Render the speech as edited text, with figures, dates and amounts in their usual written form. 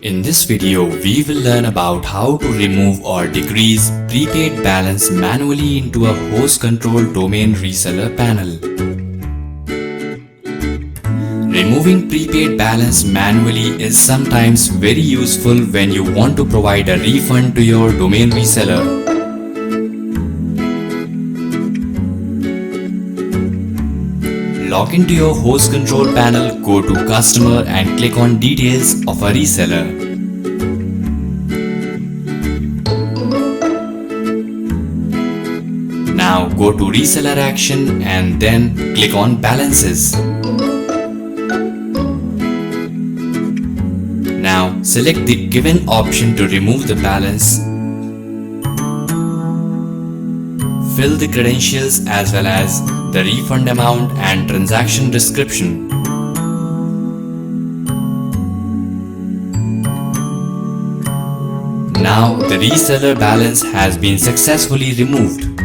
In this video, we will learn about how to remove or decrease prepaid balance manually into a host control domain reseller panel. Removing prepaid balance manually is sometimes very useful when you want to provide a refund to your domain reseller. Log into your host control panel, go to customer and click on details of a reseller. Now go to reseller action and then click on balances. Now select the given option to remove the balance. Fill the credentials as well as the refund amount and transaction description. Now the reseller balance has been successfully removed.